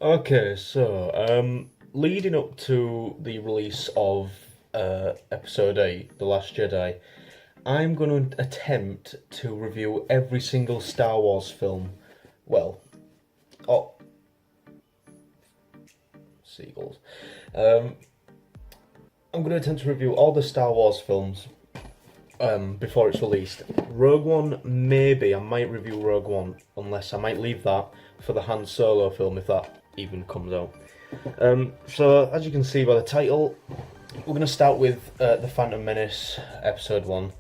Okay, so leading up to the release of Episode 8, The Last Jedi, I'm going to attempt to review every single Star Wars film. Well, oh, seagulls. Um, I'm going to attempt to review all the Star Wars films before it's released. Rogue One, maybe I might review Rogue One, unless I might leave that for the Han Solo film if that even comes out. So as you can see by the title, we're going to start with The Phantom Menace, Episode 1.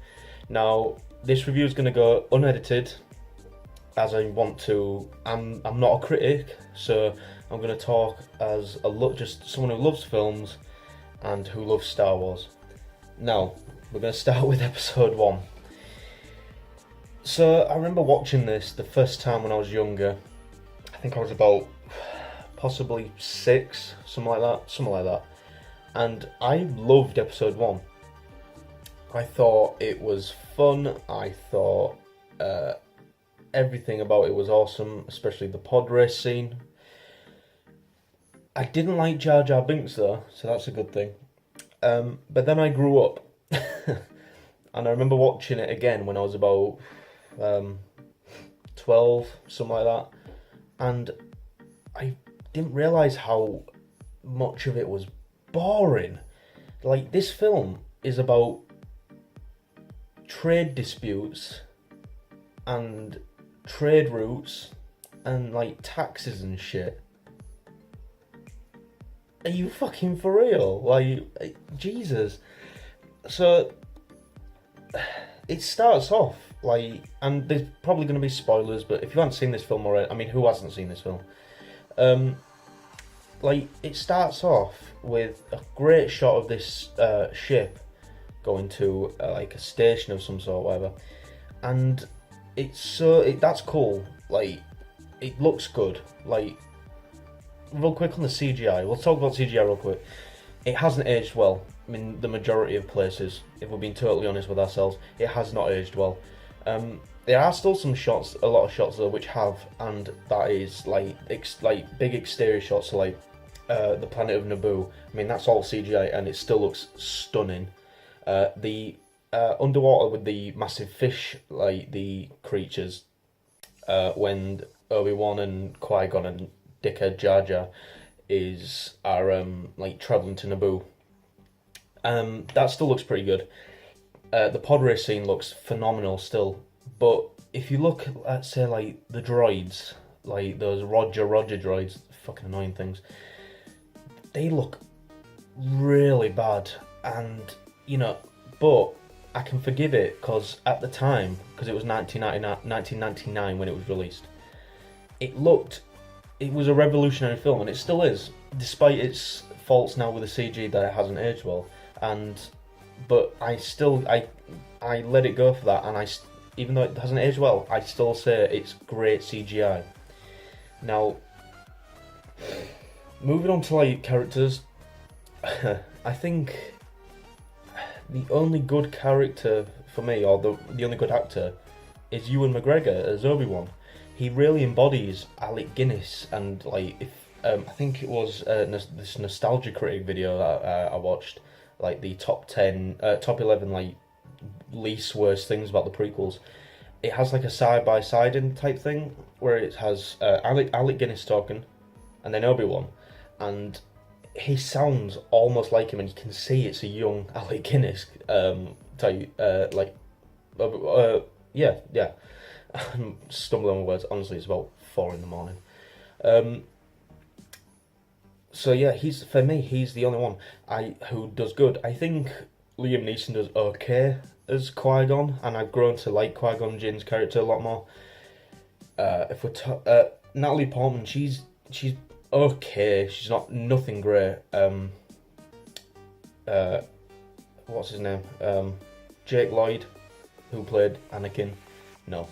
Now, this review is going to go unedited, as I want to. I'm not a critic, so I'm going to talk as just someone who loves films and who loves Star Wars. Now, we're going to start with Episode 1. So, I remember watching this the first time when I was younger. I think I was about possibly 6, something like that. And I loved Episode 1. I thought it was fun. I thought everything about it was awesome, especially the pod race scene. I didn't like Jar Jar Binks though, so that's a good thing. But then I grew up, and I remember watching it again when I was about 12, something like that, and I didn't realise how much of it was boring. Like, this film is about trade disputes and trade routes and like taxes and shit. Are you fucking for real? Like, Jesus. So it starts off like, and there's probably going to be spoilers, but if you haven't seen this film already, I mean, who hasn't seen this film? Like, it starts off with a great shot of this ship going to like a station of some sort, whatever, and that's cool. Like, it looks good. Like, real quick on the CGI, we'll talk about CGI real quick. It hasn't aged well. I mean, the majority of places, if we're being totally honest with ourselves, it has not aged well. There are still some shots, a lot of shots though, which have, and that is like big exterior shots, so like the planet of Naboo. I mean, that's all CGI, and it still looks stunning. The underwater with the massive fish, like the creatures, when Obi-Wan and Qui-Gon and dickhead Jar Jar are like traveling to Naboo. That still looks pretty good. The pod race scene looks phenomenal still, but if you look at, say, like the droids, like those Roger droids, fucking annoying things, they look really bad, and but I can forgive it because at the time, because it was 1999 when it was released, it was a revolutionary film, and it still is, despite its faults now with the CG that it hasn't aged well. But I let it go for that, and even though it hasn't aged well, I still say it's great CGI. Now, moving on to like characters, I think the only good character for me, or the only good actor, is Ewan McGregor as Obi-Wan. He really embodies Alec Guinness, and like, if I think it was this Nostalgia Critic video that I watched, like the top 11 like least worst things about the prequels. It has like a side by side in type thing where it has Alec Guinness talking, and then Obi-Wan, and he sounds almost like him, and you can see it's a young Alec Guinness. Yeah. I'm stumbling on words. Honestly, it's about 4 a.m. So yeah, he's the only one who does good. I think Liam Neeson does okay as Qui-Gon, and I've grown to like Qui-Gon Jinn's character a lot more. If we're Natalie Portman, she's okay. She's nothing great. What's his name? Jake Lloyd, who played Anakin. No.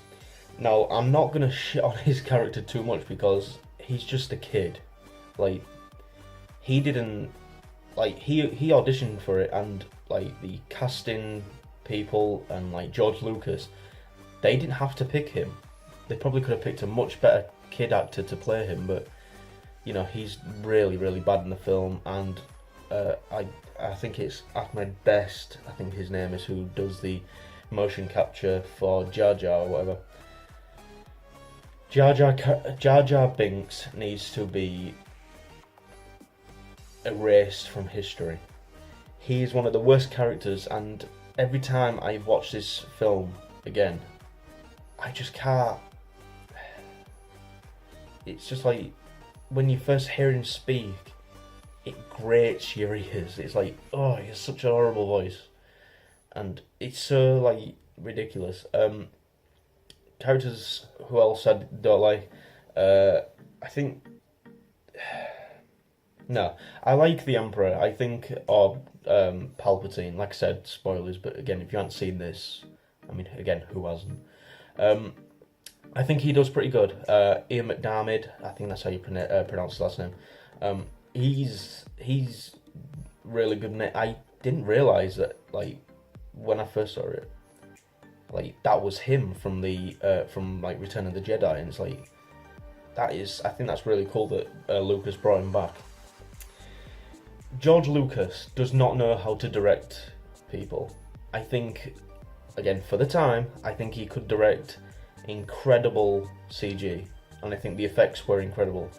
Now, I'm not gonna shit on his character too much because he's just a kid. Like, he didn't, like, he auditioned for it, and like the casting people and like George Lucas, they didn't have to pick him. They probably could have picked a much better kid actor to play him, but he's really, really bad in the film, and I think it's Ahmed Best, I think his name is, who does the motion capture for Jar Jar or whatever. Jar Jar Binks needs to be erased from history. He is one of the worst characters, and every time I watch this film again, I just can't. It's just like when you first hear him speak, it grates your ears. It's like, oh, he has such a horrible voice, and it's so like ridiculous. Characters who else I don't like. I think no, I like the Emperor. I think, or Palpatine. Like I said, spoilers. But again, if you haven't seen this, I mean, again, who hasn't? I think he does pretty good. Ian McDiarmid, I think that's how you pronounce his last name. He's really good in it. I didn't realise that, like, when I first saw it, like, that was him from like Return of the Jedi, and it's like, I think that's really cool that Lucas brought him back. George Lucas does not know how to direct people. I think, again, for the time, I think he could direct incredible CG, and I think the effects were incredible.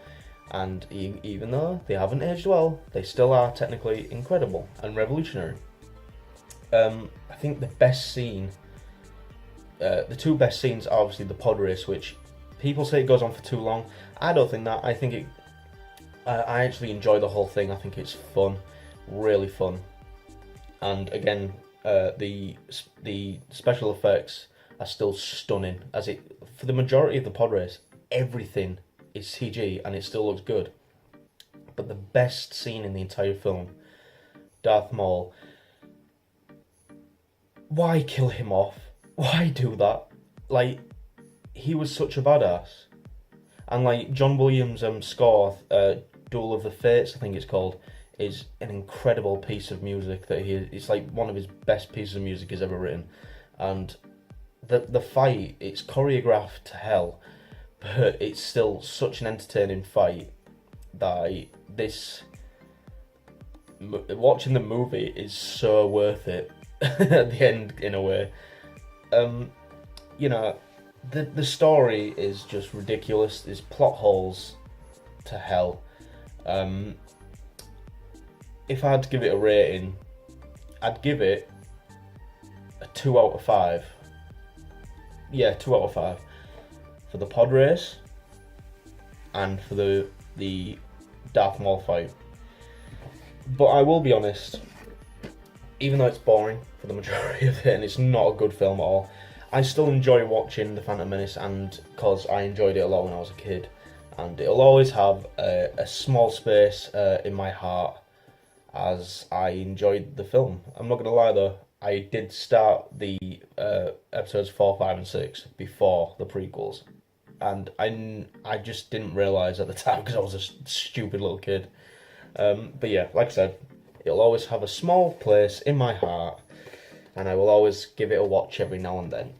And even though they haven't aged well, they still are technically incredible and revolutionary. I think the best scene, the two best scenes are obviously the pod race, which people say it goes on for too long. I don't think that. I think I actually enjoy the whole thing. I think it's fun, really fun. And again, the special effects are still stunning. For the majority of the pod race, everything is CG and it still looks good. But the best scene in the entire film, Darth Maul. Why kill him off? Why do that? Like, he was such a badass. And like John Williams' score, Duel of the Fates, I think it's called, is an incredible piece of music it's like one of his best pieces of music he's ever written. And the fight, it's choreographed to hell, but it's still such an entertaining fight that watching the movie is so worth it at the end, in a way. The story is just ridiculous. There's plot holes to hell. If I had to give it a rating, I'd give it a 2 out of 5. Yeah, 2 out of 5 for the pod race and for the Darth Maul fight. But I will be honest, even though it's boring for the majority of it and it's not a good film at all, I still enjoy watching The Phantom Menace, and because I enjoyed it a lot when I was a kid, and it'll always have a small space in my heart as I enjoyed the film. I'm not going to lie though, I did start the episodes 4, 5 and 6 before the prequels, and I just didn't realise at the time because I was a stupid little kid. But yeah, like I said, it'll always have a small place in my heart, and I will always give it a watch every now and then.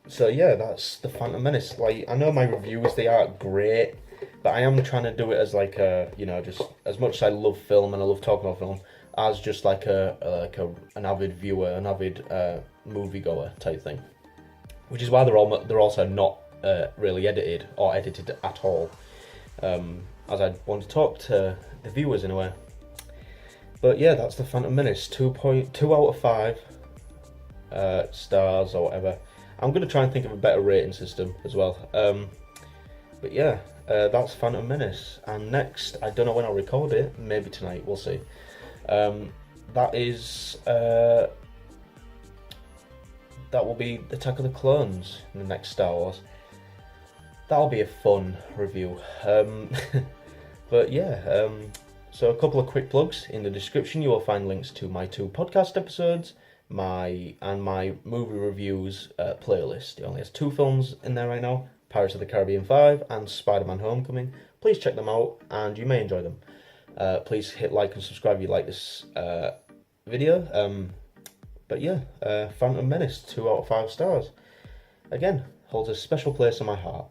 So yeah, that's The Phantom Menace. Like, I know my reviews, they aren't great, but I am trying to do it as like a, just as much as I love film and I love talking about film, as just like an avid viewer, an avid moviegoer type thing. Which is why they're also not really edited at all, as I want to talk to the viewers in a way. But yeah, that's The Phantom Menace, 2.2 out of 5 stars or whatever. I'm going to try and think of a better rating system as well. But yeah, that's Phantom Menace. And next, I don't know when I'll record it, maybe tonight, we'll see. That will be Attack of the Clones in the next Star Wars. That'll be a fun review. But yeah, so a couple of quick plugs. In the description you will find links to my 2 podcast episodes, my movie reviews playlist. It only has 2 films in there right now, Pirates of the Caribbean 5 and Spider-Man Homecoming. Please check them out and you may enjoy them. Please hit like and subscribe if you like this video. But yeah, Phantom Menace, 2 out of 5 stars. Again, holds a special place in my heart.